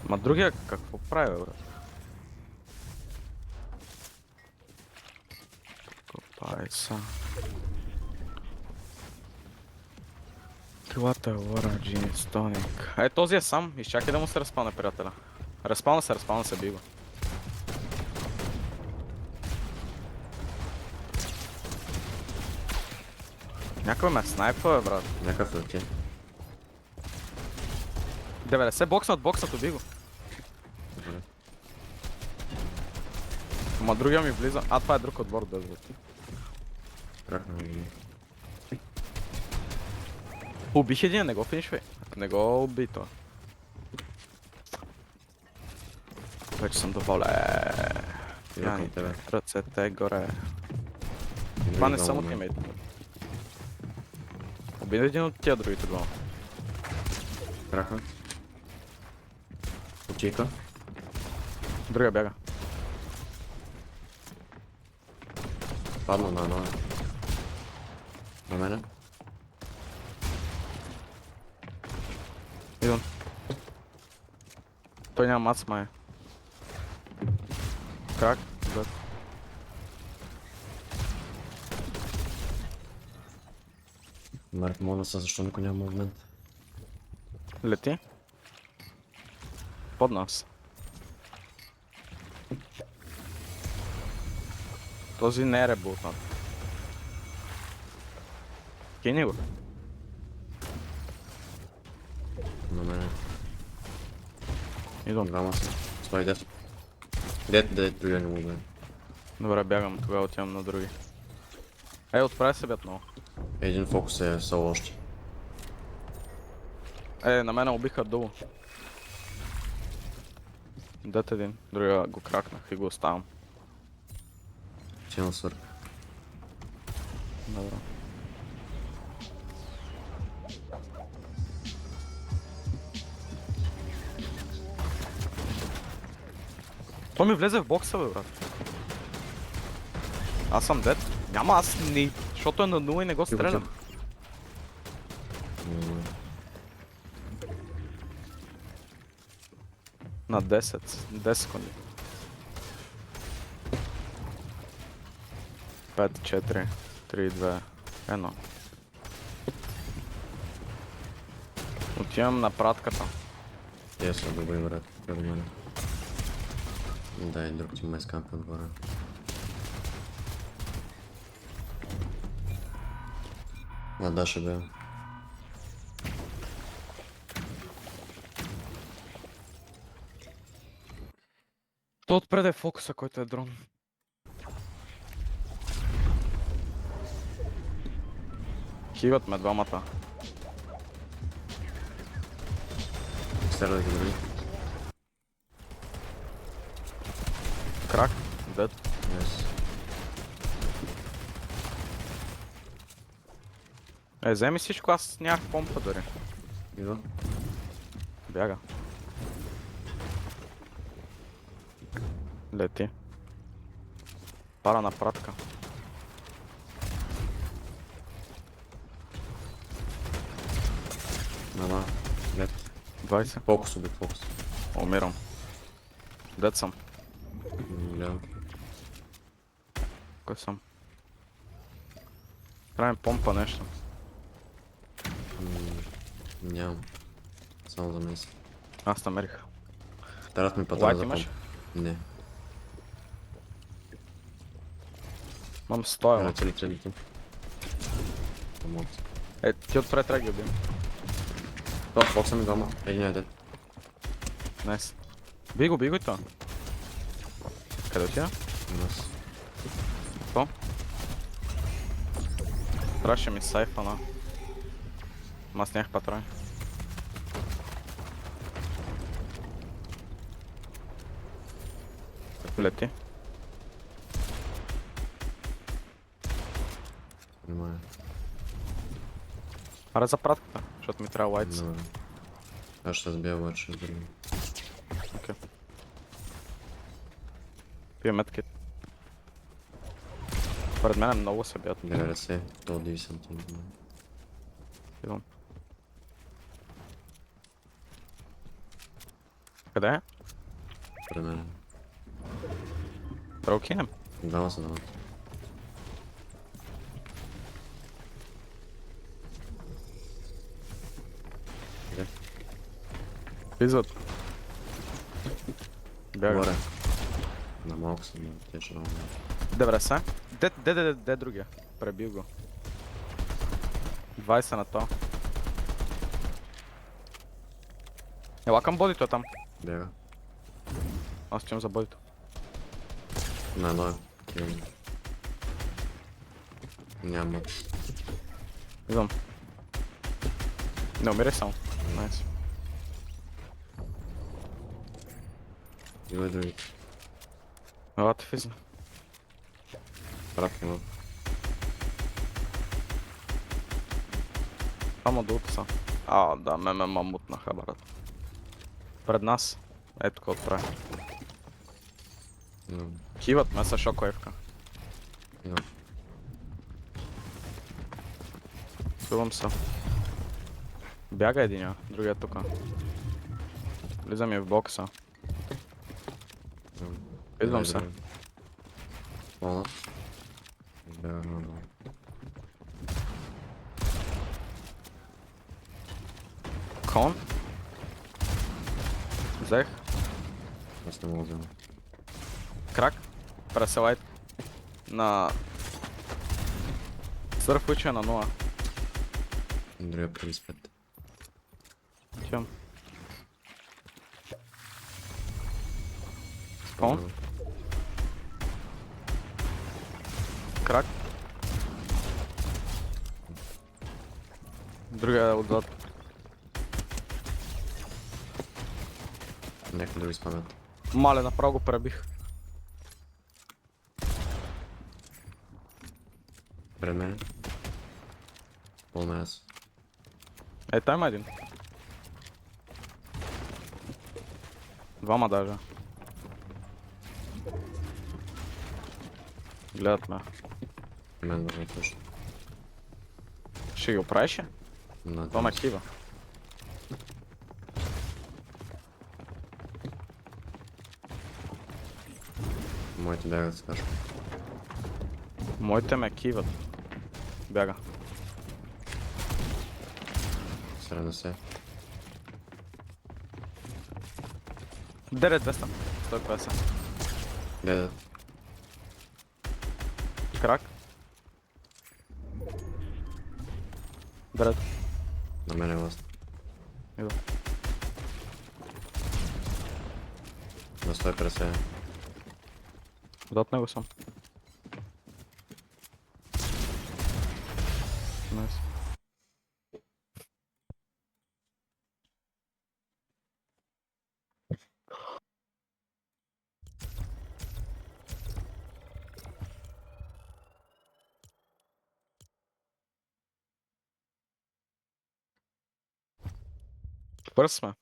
Ма другия какво прави, бе? Копай са. Крилата е лора, Джини, Стоник. Ай, този е сам. Изчакай да му се разпалне, приятеля. Разпална се, би го. Някой ме снайпва, бе, брат. Някакъв е ти. 90 бокснат, уби го. Добре. Ама другия ми влиза. А, това е друг отбор, да звучи. Кракна ми. Убих един, не го финишвай. Не го уби това. Вече съм доволен. Идва към тебе. Ръцете горе. Това не само тимейт. Уби един от тия другите двама. Кракна. Почика. Другия бяга. Падна на едно. На мене. Идвам. Той няма мац, май. Как? Зад. Марк, мога да са, защо никой няма момент. Лети. Под нас. Този не е ребутнат. Кини го. На мене. Идвам. Двама са. Стой, дет. Дет, другия не момент. Добре, бягам, тогава отивам на други. Отправи се бят много. Един фокус е соло още. На мене убиха долу. Дет един, другия го кракнах и го оставам. Силно свърх. Добре. Той ми влезе в бокса, бе, брат. Аз съм дед. Няма, аз не... Защото е на 0 и не го стрелям. На 10. 10 секунди. 5, 4, 3, 2, 1. Отивам на пратката. Те са добри, брат. Пред мене. Да, и друг ти ме скампи отгоре. Да, ще бе. То отпред е фокуса, който е дрон. Хиват ме двамата. Стреляй ги други. Крак, дед. Yes. Вземи всичко, аз нямах помпа дори. Идва. Бяга. Лети. Пара на пратка. Нама. Дет. 20. Фокус убит, фокус. Умирам. Дед съм. Гледам. Кой съм? Правим помпа нещо. Нямам. Само за мен си. Аз намерих. Тарат ми патрон Лайт за имаш? помп. Не. Мам стоя. Лети. Помог. Ти отпред трябва да ги убим. Топ, фокса ми двама. Един е дет. Найс. Бий го и то. Къде отида? Нас. То? Трябваше ми сайфа, но... Аз нямах патрони. Лети. Внимание. Аре за пратката, защото ми трябва лайтс. Добре. Аз ще сбия обаче с други. Окей. Пия медкит. Пред мен много се бият. 90, 110 см. Идвам. Къде е? Пред мен. Да го кинем. Двама са двамата. Къде? Влизат. Бяга. Горе. На малко съм, но те ще много. 90. Де другия? Пребил го. 20 на то. Ела към бодито там. Бяга. Аз чувам за бодито. На едно е. Няма. Идвам. Не умирай само. Найс. Има и други. Ела те физна. Пратки има. Само долу са. Да, ме мамутнаха, брат. Пред нас. Ето какво отправя. Има. Киват ме са шокоевка. Има. Чувам се. Бяга единия, другия тука. Влиза ми в бокса. Идвам се. Пълна. Бяга надолу. Кон. Взех. Аз не мога да взема. Крак. Преселайт. На... Сърф уча на 0. Другия 35. Чем? Кон. Крак. Другия е отзад. Някакви други спамят. Мале, направо го пребих. Пред мен. Пълна аз. Там има един. Двама даже. Гледат ме. Мен върна точно. Ще ги оправиш ли? На Това ме кива. Моите бягат с кашка. Моите ме киват. Бяга. 70. 9200. 150. Гледат. Крак. Дред. На мен е власт. Иду. На 150. Зад него съм. Найс. Бърз сме.